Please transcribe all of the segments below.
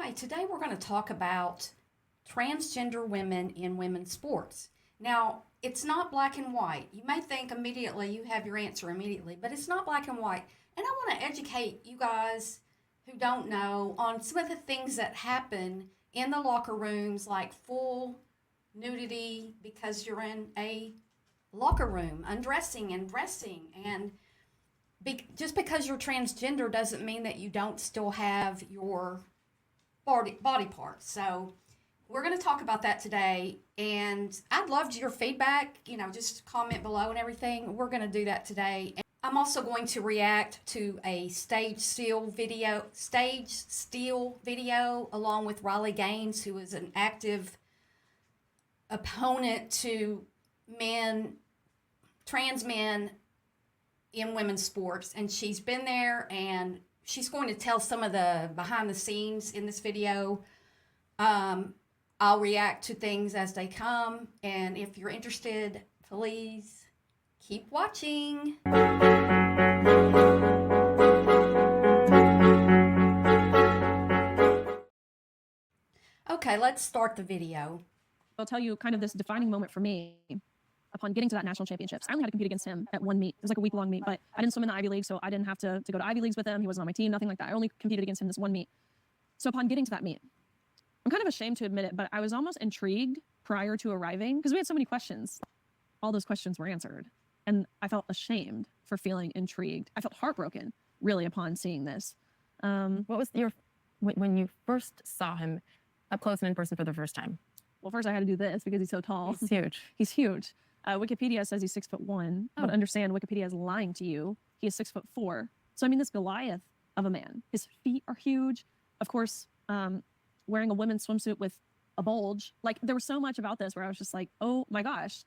Hi, today we're going to talk about transgender women in women's sports. Now, it's not black and white. You may think immediately you have your answer immediately, but it's not black and white. And I want to educate you guys who don't know on some of the things that happen in the locker rooms, like full nudity because you're in a locker room, undressing and dressing. And just because you're transgender doesn't mean that you don't still have your body parts. So we're going to talk about that today, and I'd love your feedback. Just comment below and everything. We're going to do that today. And I'm also going to react to a stage steal video along with Riley Gaines, who is an active opponent to trans men in women's sports, and she's been there, and she's going to tell some of the behind the scenes in this video. I'll react to things as they come, and if you're interested, please keep watching. Okay, let's start the video. I'll tell you kind of this defining moment for me upon getting to that national championships. I only had to compete against him at one meet. It was like a week-long meet, but I didn't swim in the Ivy League, so I didn't have to go to Ivy Leagues with him. He wasn't on my team, nothing like that. I only competed against him this one meet. So upon getting to that meet, I'm kind of ashamed to admit it, but I was almost intrigued prior to arriving because we had so many questions. All those questions were answered, and I felt ashamed for feeling intrigued. I felt heartbroken, really, upon seeing this. What was your when you first saw him up close and in person for the first time? Well, first I had to do this because he's so tall. He's huge. He's huge. Wikipedia says he's 6'1", but understand Wikipedia is lying to you. He is 6'4". So I mean, this Goliath of a man. His feet are huge. Of course, wearing a women's swimsuit with a bulge. Like, there was so much about this where I was just like, oh my gosh.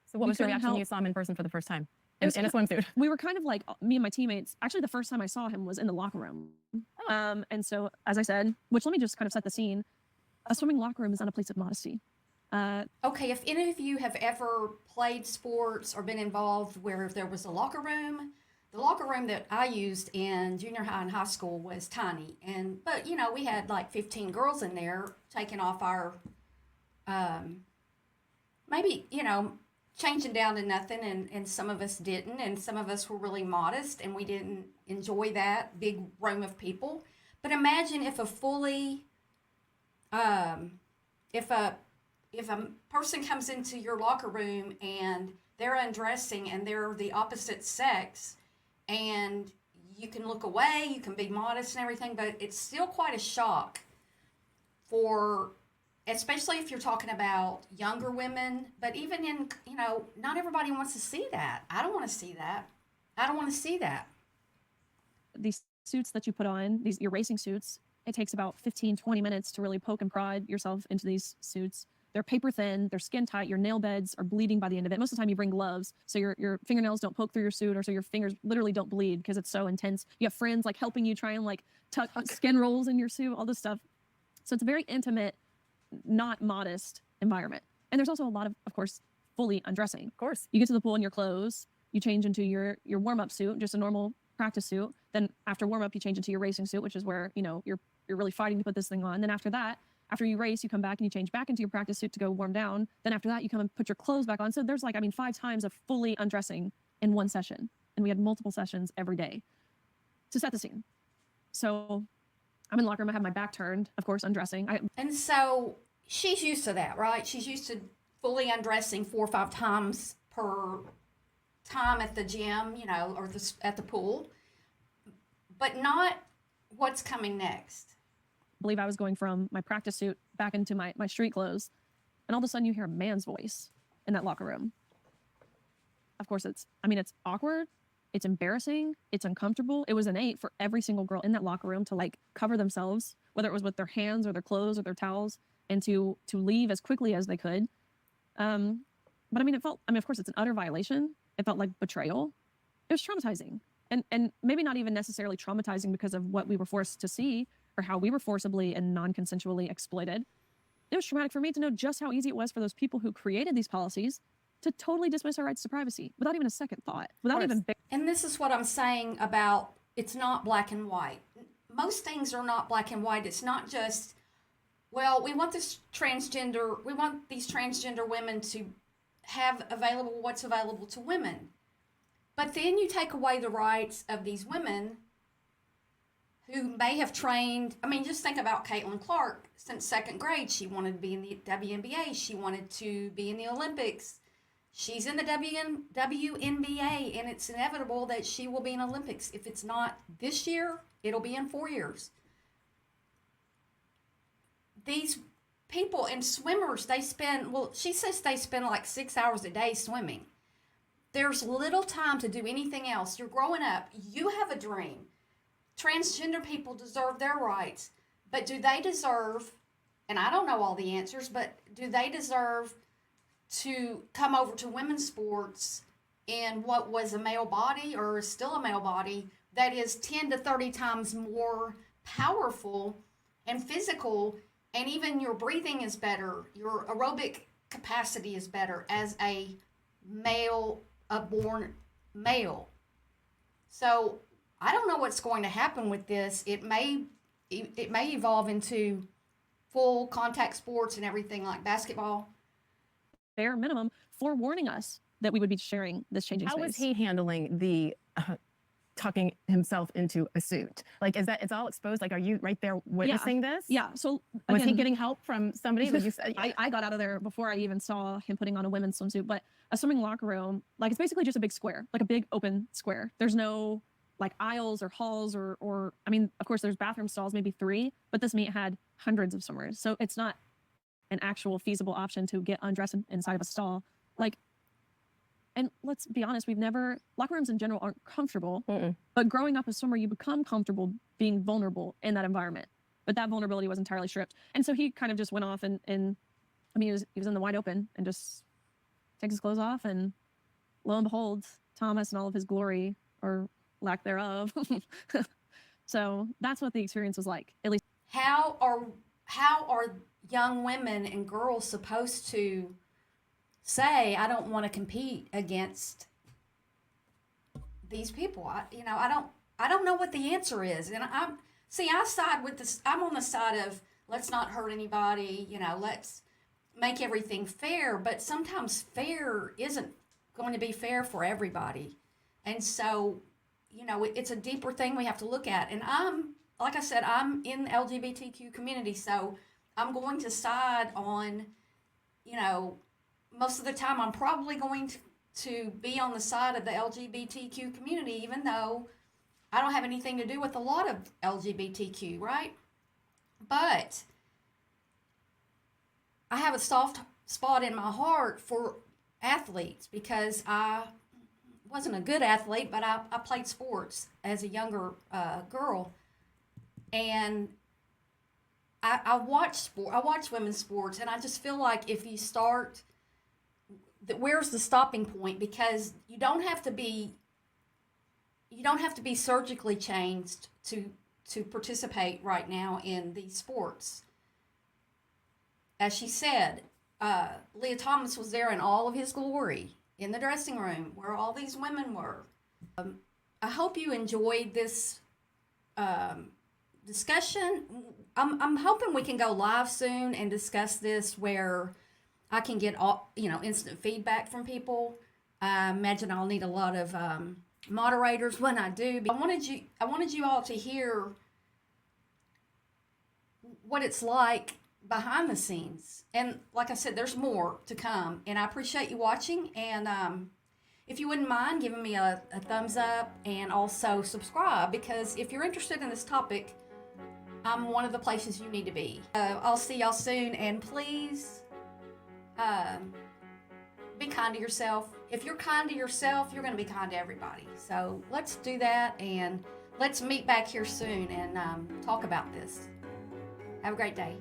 So what was your reaction when you saw him in person for the first time in a swimsuit? We were kind of like, me and my teammates, actually the first time I saw him was in the locker room. And so, as I said, which let me just kind of set the scene, a swimming locker room is not a place of modesty. Okay, if any of you have ever played sports or been involved where there was a locker room, the locker room that I used in junior high and high school was tiny. But we had like 15 girls in there taking off our, maybe, changing down to nothing, and some of us didn't, and some of us were really modest, and we didn't enjoy that big room of people. But imagine if if a person comes into your locker room and they're undressing and they're the opposite sex, and you can look away, you can be modest and everything, but it's still quite a shock especially if you're talking about younger women, but even in, not everybody wants to see that. I don't want to see that. I don't want to see that. These suits that you put on, your racing suits, it takes about 15, 20 minutes to really poke and prod yourself into these suits. They're paper thin, they're skin tight, your nail beds are bleeding by the end of it. Most of the time you bring gloves, so your fingernails don't poke through your suit, or so your fingers literally don't bleed because it's so intense. You have friends like helping you try and like tuck skin rolls in your suit, all this stuff. So it's a very intimate, not modest environment. And there's also a lot of course, fully undressing. Of course. You get to the pool in your clothes, you change into your warm-up suit, just a normal practice suit. Then after warm-up, you change into your racing suit, which is where, you're really fighting to put this thing on. Then after that, after you race, you come back and you change back into your practice suit to go warm down. Then after that, you come and put your clothes back on. So there's 5 times of fully undressing in one session. And we had multiple sessions every day to set the scene. So I'm in the locker room. I have my back turned, of course, undressing. And so she's used to that, right? She's used to fully undressing 4 or 5 times per time at the gym, or at the pool, but not what's coming next. I believe I was going from my practice suit back into my street clothes, and all of a sudden you hear a man's voice in that locker room. Of course, it's awkward, it's embarrassing, it's uncomfortable. It was innate for every single girl in that locker room to cover themselves, whether it was with their hands or their clothes or their towels, and to leave as quickly as they could. But it felt, of course, it's an utter violation. It felt like betrayal. It was traumatizing, and maybe not even necessarily traumatizing because of what we were forced to see or how we were forcibly and non-consensually exploited. It was traumatic for me to know just how easy it was for those people who created these policies to totally dismiss our rights to privacy without even a second thought, without even. And this is what I'm saying about it's not black and white. Most things are not black and white. It's not just well, we want these transgender women to have available what's available to women. But then you take away the rights of these women who may have trained. I mean, just think about Caitlin Clark. Since second grade, she wanted to be in the WNBA. She wanted to be in the Olympics. She's in the WNBA, and it's inevitable that she will be in Olympics. If it's not this year, it'll be in 4 years. These people and swimmers, she says they spend like 6 hours a day swimming. There's little time to do anything else. You're growing up. You have a dream. Transgender people deserve their rights. But do they deserve, and I don't know all the answers, but do they deserve to come over to women's sports in what was a male body or is still a male body that is 10 to 30 times more powerful and physical, and even your breathing is better, your aerobic capacity is better as a born male. So I don't know what's going to happen with this. It may evolve into full contact sports and everything like basketball. Bare minimum forewarning us that we would be sharing this changing How space. was he handling the tucking himself into a suit? Like, is that, it's all exposed? Like, are you right there witnessing this? Yeah. So Was he again, getting help from somebody? Would you say? I got out of there before I even saw him putting on a women's swimsuit. But a swimming locker room, like, it's basically just a big square, like a big open square. There's no like aisles or halls or I mean, of course, there's bathroom stalls, maybe 3, but this meet had hundreds of swimmers, so it's not an actual feasible option to get undressed inside of a stall. Like, and let's be honest, locker rooms in general aren't comfortable. But growing up as a swimmer, you become comfortable being vulnerable in that environment. But that vulnerability was entirely stripped. And so he kind of just went off and I mean, he was in the wide open and just takes his clothes off, and lo and behold, Thomas and all of his glory, or lack thereof. So that's what the experience was like, at least. How are young women and girls supposed to say, I don't want to compete against these people? I don't know what the answer is. And I side with this. I'm on the side of, let's not hurt anybody, let's make everything fair. But sometimes fair isn't going to be fair for everybody. And so, it's a deeper thing we have to look at. And like I said, I'm in the LGBTQ community, so I'm going to side on, most of the time I'm probably going to be on the side of the LGBTQ community, even though I don't have anything to do with a lot of LGBTQ, right? But I have a soft spot in my heart for athletes because I wasn't a good athlete, but I played sports as a younger girl. And I watch women's sports, and I just feel like if you start, where's the stopping point? Because you don't have to be surgically changed to participate right now in these sports. As she said, Lia Thomas was there in all of his glory in the dressing room where all these women were. I hope you enjoyed this discussion. I'm hoping we can go live soon and discuss this where I can get instant feedback from people. I imagine I'll need a lot of moderators when I do. But I wanted you all to hear what it's like behind the scenes. And like I said, there's more to come. And I appreciate you watching. And if you wouldn't mind giving me a thumbs up and also subscribe, because if you're interested in this topic, I'm one of the places you need to be. I'll see y'all soon, and please be kind to yourself. If you're kind to yourself, you're going to be kind to everybody. So let's do that, and let's meet back here soon and talk about this. Have a great day.